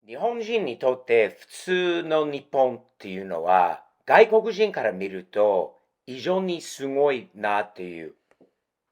日本人にとって普通の日本っていうのは、外国人から見ると異常にすごいなっていう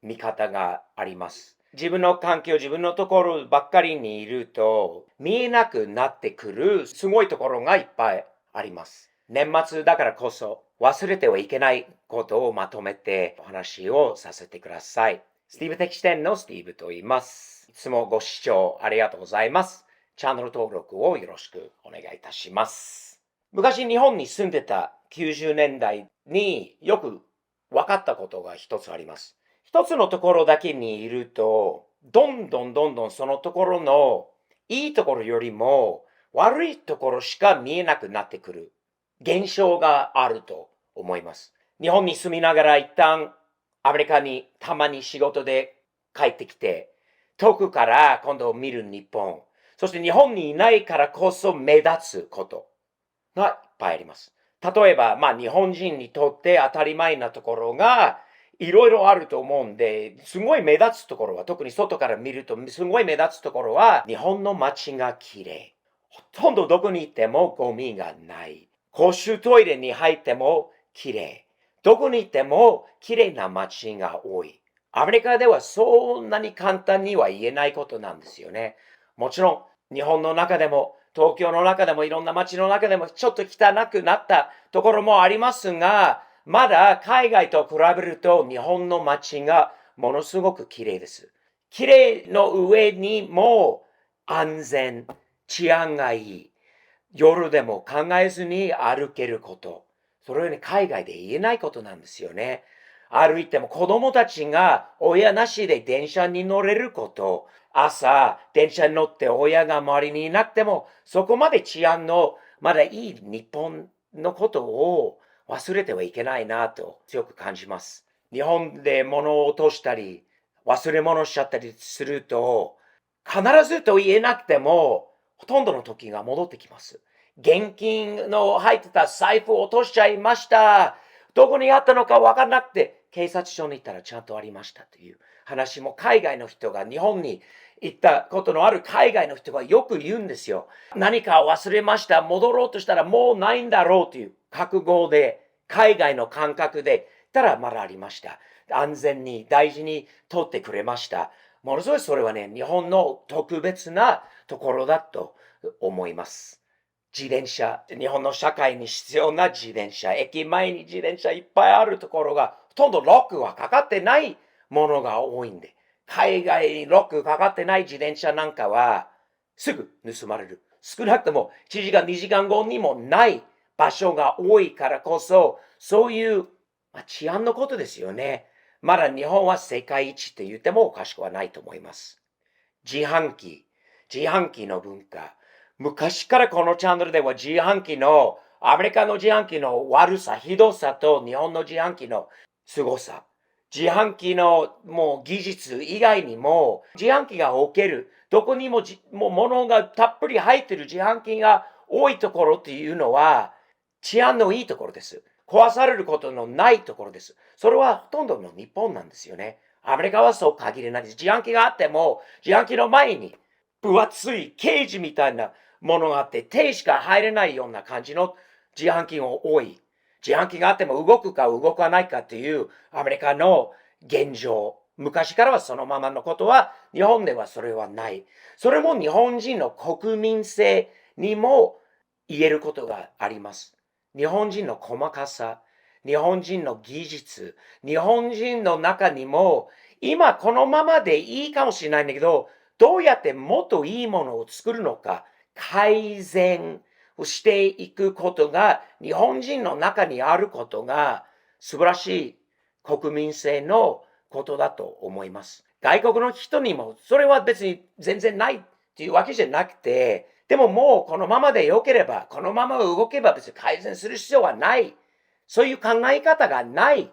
見方があります。自分の環境、自分のところばっかりにいると、見えなくなってくるすごいところがいっぱいあります。年末だからこそ忘れてはいけないことをまとめてお話をさせてください。スティーブ的視点のスティーブと言います。いつもご視聴ありがとうございます。チャンネル登録をよろしくお願いいたします。昔日本に住んでた90年代によく分かったことが一つあります。一つのところだけにいると、どんどんそのところのいいところよりも悪いところしか見えなくなってくる現象があると思います。日本に住みながら一旦アメリカにたまに仕事で帰ってきて、遠くから今度見る日本、そして日本にいないからこそ目立つことがいっぱいあります。例えば、日本人にとって当たり前なところがいろいろあると思うんで、すごい目立つところは、特に外から見るとすごい目立つところは、日本の街が綺麗。ほとんどどこに行ってもゴミがない。公衆トイレに入っても綺麗。どこに行っても綺麗な街が多い。アメリカではそんなに簡単には言えないことなんですよね。もちろん日本の中でも東京の中でもいろんな街の中でもちょっと汚くなったところもありますが、まだ海外と比べると日本の街がものすごく綺麗です。綺麗の上にも安全、治安がいい。夜でも考えずに歩けること。それはね、海外で言えないことなんですよね。歩いても子供たちが親なしで電車に乗れること。朝、電車に乗って親が周りにいなくても、そこまで治安のまだいい日本のことを忘れてはいけないなと強く感じます。日本で物を落としたり、忘れ物しちゃったりすると、必ずと言えなくても、ほとんどの時が戻ってきます。現金の入ってた財布を落としちゃいました。どこにあったのか分からなくて、警察署に行ったらちゃんとありましたという話も海外の人が日本に行ったことのある海外の人がよく言うんですよ。何か忘れました。戻ろうとしたらもうないんだろうという覚悟で、海外の感覚で、たらまだありました。安全に大事に通ってくれました。ものすごいそれはね、日本の特別なところだと思います。自転車、日本の社会に必要な自転車、駅前に自転車いっぱいあるところが、ほとんどロックはかかってないものが多いんで、海外にロックかかってない自転車なんかは、すぐ盗まれる。少なくとも1時間、2時間後にもない場所が多いからこそ、そういう、治安のことですよね。まだ日本は世界一って言ってもおかしくはないと思います。自販機の文化。昔からこのチャンネルではアメリカの自販機の悪さ、ひどさと日本の自販機の凄さ。自販機のもう技術以外にも、自販機が置ける、どこにももう物がたっぷり入ってる自販機が多いところっていうのは、治安のいいところです。壊されることのないところです。それはほとんどの日本なんですよね。アメリカはそう限りないです。自販機があっても、自販機の前に分厚いケージみたいなものがあって、手しか入れないような感じの自販機が多い。自販機があっても動くか動かないかっていうアメリカの現状。昔からはそのままのことは、日本ではそれはない。それも日本人の国民性にも言えることがあります。日本人の細かさ、日本人の技術、日本人の中にも、今このままでいいかもしれないんだけど、どうやってもっといいものを作るのか、改善をしていくことが、日本人の中にあることが、素晴らしい国民性のことだと思います。外国の人にも、それは別に全然ないっていうわけじゃなくて、でももうこのままで良ければ、このまま動けば別に改善する必要はない。そういう考え方がない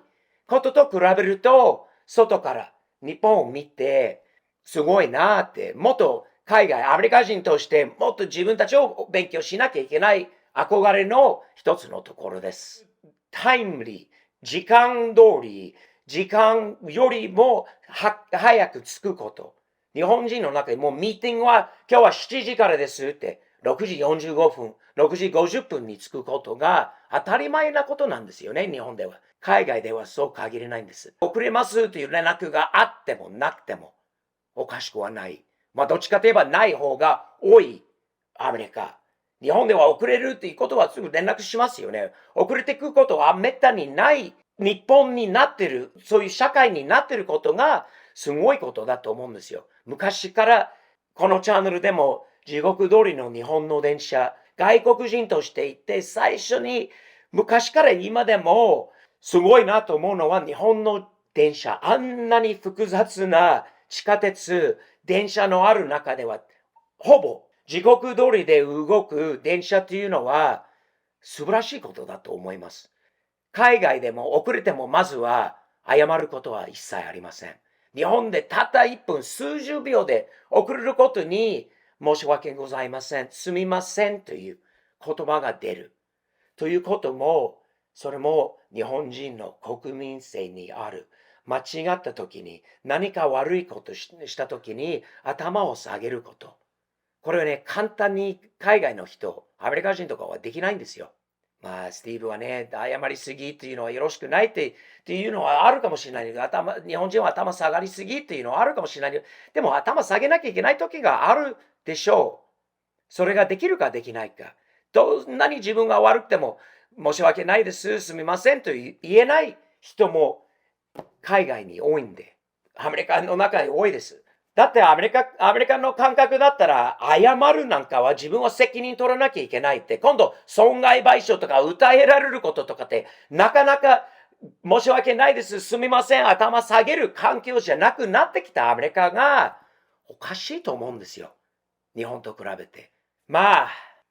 ことと比べると、外から日本を見て、すごいなって、もっと海外、アメリカ人としてもっと自分たちを勉強しなきゃいけない憧れの一つのところです。タイムリー、時間通り、時間よりも早く着くこと。日本人の中でもうミーティングは今日は7時からですって、6時45分、6時50分に着くことが当たり前なことなんですよね、日本では。海外ではそう限りないんです。遅れますという連絡があってもなくてもおかしくはない。どっちかといえばない方が多いアメリカ。日本では遅れるっていうことはすぐ連絡しますよね。遅れてくことはめったにない日本になってる、そういう社会になってることがすごいことだと思うんですよ。昔からこのチャンネルでも地獄通りの日本の電車、外国人として行って最初に昔から今でもすごいなと思うのは日本の電車、あんなに複雑な地下鉄、電車のある中ではほぼ時刻通りで動く電車というのは素晴らしいことだと思います。海外でも遅れてもまずは謝ることは一切ありません。日本でたった1分数十秒で遅れることに申し訳ございません。すみませんという言葉が出る。ということも、それも日本人の国民性にある。間違った時に何か悪いことした時に頭を下げること。これはね、簡単に海外の人、アメリカ人とかはできないんですよ。スティーブはね、謝りすぎっていうのはよろしくないっていうのはあるかもしれないけど、日本人は頭下がりすぎっていうのはあるかもしれないけど、でも頭下げなきゃいけない時があるでしょう。それができるかできないか。どんなに自分が悪くても、申し訳ないです、すみませんと言えない人も海外に多いんで、アメリカの中に多いです。だってアメリカの感覚だったら、謝るなんかは自分は責任取らなきゃいけないって、今度損害賠償とか訴えられることとかって、なかなか申し訳ないです、すみません、頭下げる環境じゃなくなってきたアメリカがおかしいと思うんですよ。日本と比べて。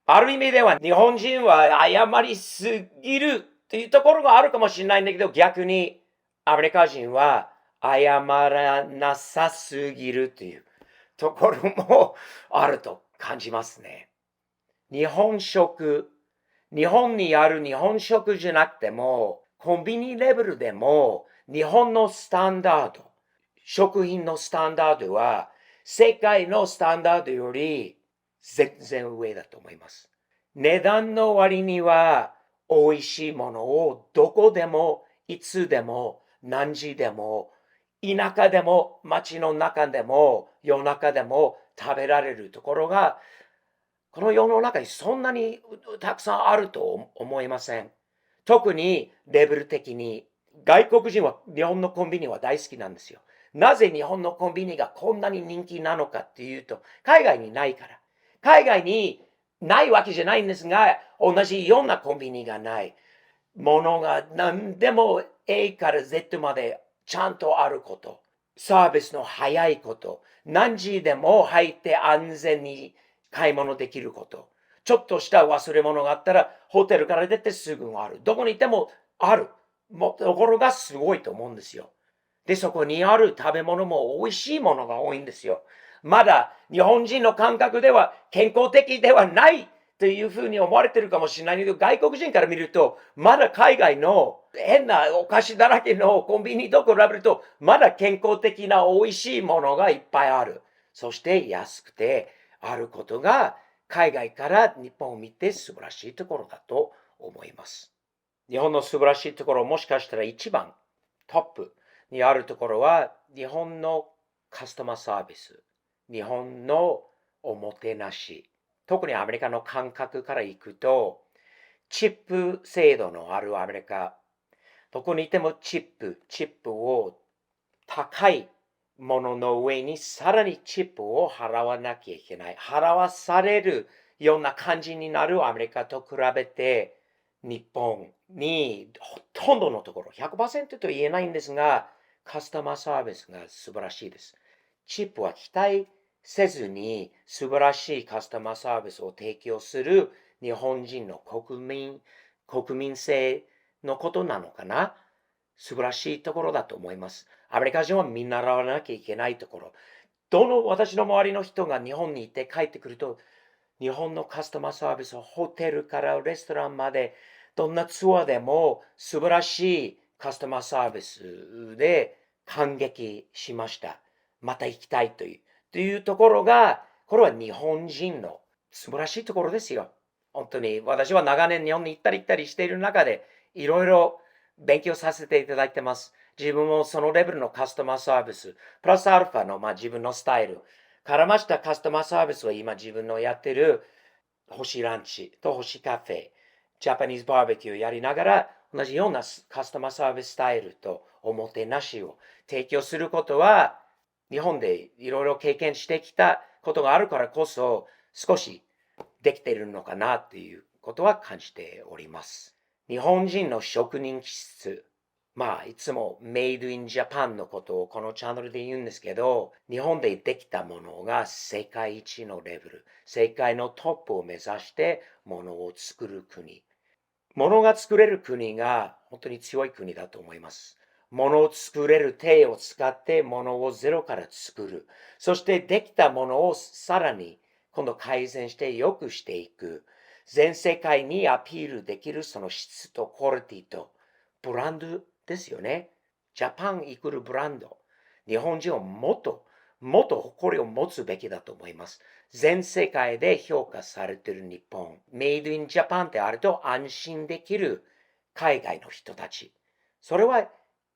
ある意味では日本人は謝りすぎるっていうところがあるかもしれないんだけど、逆にアメリカ人は謝らなさすぎるというところもあると感じますね。日本食、日本にある日本食じゃなくても、コンビニレベルでも日本のスタンダード、食品のスタンダードは世界のスタンダードより全然上だと思います。値段の割には美味しいものをどこでも、いつでも、何時でも、田舎でも、街の中でも、夜中でも食べられるところが、この世の中にそんなにたくさんあると思いません。特にレベル的に、外国人は日本のコンビニは大好きなんですよ。なぜ日本のコンビニがこんなに人気なのかっていうと、海外にないから。海外にないわけじゃないんですが、同じようなコンビニがない。ものが何でも A から Z までちゃんとあること。サービスの早いこと。何時でも入って安全に買い物できること。ちょっとした忘れ物があったら、ホテルから出てすぐある。どこにいてもある。ところがすごいと思うんですよ。で、そこにある食べ物も美味しいものが多いんですよ。まだ日本人の感覚では健康的ではないというふうに思われてるかもしれないけど、外国人から見ると、まだ海外の変なお菓子だらけのコンビニと比べると、まだ健康的な美味しいものがいっぱいある。そして安くてあることが、海外から日本を見て素晴らしいところだと思います。日本の素晴らしいところ、もしかしたら一番トップにあるところは、日本のカスタマーサービス、日本のおもてなし、特にアメリカの感覚からいくと、チップ制度のあるアメリカ、どこにいてもチップを高いものの上にさらにチップを払わなきゃいけない。払わされるような感じになるアメリカと比べて、日本にほとんどのところ、100% と言えないんですが、カスタマーサービスが素晴らしいです。チップは期待せずに素晴らしいカスタマーサービスを提供する日本人の国民性のことなのかな。素晴らしいところだと思います。アメリカ人は見習わなきゃいけないところ。私の周りの人が日本にいて帰ってくると、日本のカスタマーサービス、ホテルからレストランまで、どんなツアーでも素晴らしいカスタマーサービスで感激しました。また行きたいというところが、これは日本人の素晴らしいところですよ。本当に。私は長年日本に行ったり来たりしている中で、いろいろ勉強させていただいてます。自分もそのレベルのカスタマーサービス、プラスアルファの、自分のスタイル、絡ましたカスタマーサービスは今自分のやってる星ランチと星カフェ、ジャパニーズバーベキューやりながら、同じようなカスタマーサービススタイルとおもてなしを提供することは、日本でいろいろ経験してきたことがあるからこそ、少しできているのかなっていうことは感じております。日本人の職人気質、いつもメイドインジャパンのことをこのチャンネルで言うんですけど、日本でできたものが世界一のレベル、世界のトップを目指してものを作る国。ものが作れる国が本当に強い国だと思います。ものを作れる手を使ってものをゼロから作る。そしてできたものをさらに今度改善して良くしていく。全世界にアピールできるその質とクオリティとブランドですよね。ジャパンイコールブランド。日本人はもっと誇りを持つべきだと思います。全世界で評価されている日本。メイドインジャパンってあると安心できる海外の人たち。それは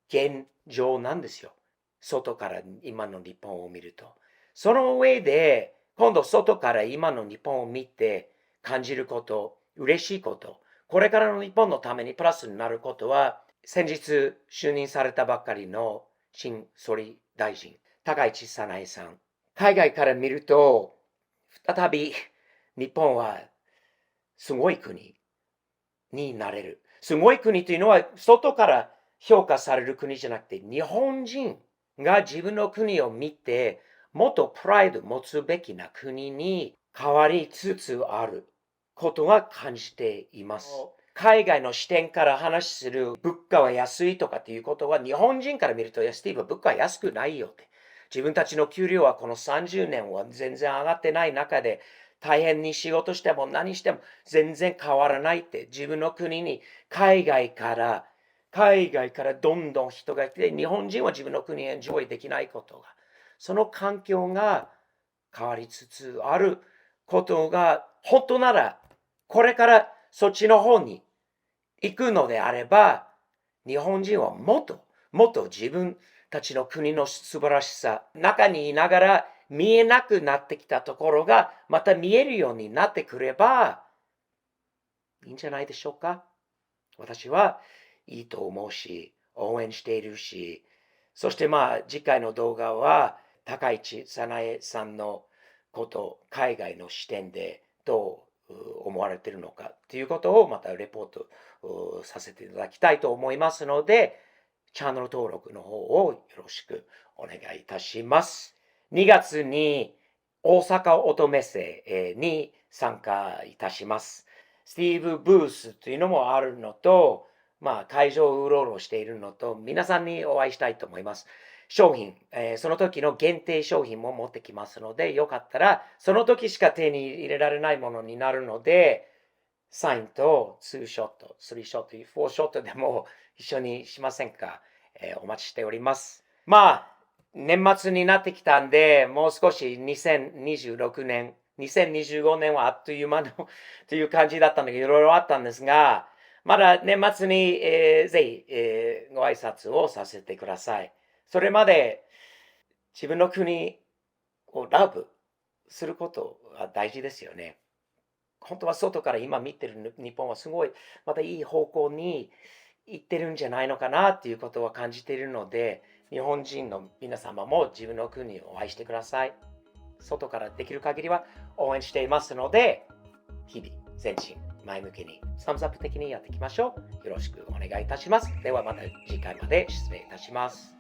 現状なんですよ。外から今の日本を見ると。その上で、今度外から今の日本を見て感じること、嬉しいこと、これからの日本のためにプラスになることは、先日就任されたばっかりの新総理大臣、高市早苗さん。海外から見ると、再び日本はすごい国になれる。すごい国というのは外から評価される国じゃなくて、日本人が自分の国を見て、もっとプライドを持つべきな国に変わりつつあることが感じています。海外の視点から話する物価は安いとかっていうことは日本人から見ると、スティーブ、物価は安くないよって。自分たちの給料はこの30年は全然上がってない中で、大変に仕事しても何しても全然変わらないって、自分の国に海外からどんどん人が来て、日本人は自分の国にエンジョイできないことが、その環境が変わりつつあることが本当なら、これからそっちの方に行くのであれば、日本人はもっと自分たちの国の素晴らしさ、中にいながら見えなくなってきたところが、また見えるようになってくれば、いいんじゃないでしょうか。私はいいと思うし、応援しているし、そして次回の動画は、高市早苗さんのこと、海外の視点でどう思われているのかということをまたレポートさせていただきたいと思いますので、チャンネル登録の方をよろしくお願いいたします。2月に大阪乙女生に参加いたします。スティーブブースというのもあるのと、会場をうろうろしているのと、皆さんにお会いしたいと思います。商品、その時の限定商品も持ってきますので、よかったら、その時しか手に入れられないものになるので、サインと2ショット、3ショット、4ショットでも一緒にしませんか、お待ちしております。年末になってきたんで、もう少し2026年、2025年はあっという間のという感じだったので、いろいろあったんですが、まだ年末に、ぜひ、ご挨拶をさせてください。それまで自分の国をラブすることが大事ですよね。本当は外から今見てる日本はすごいまたいい方向に行ってるんじゃないのかなっていうことを感じているので、日本人の皆様も自分の国を愛してください。外からできる限りは応援していますので、日々前進、前向きに、サムズアップ的にやっていきましょう。よろしくお願いいたします。ではまた次回まで失礼いたします。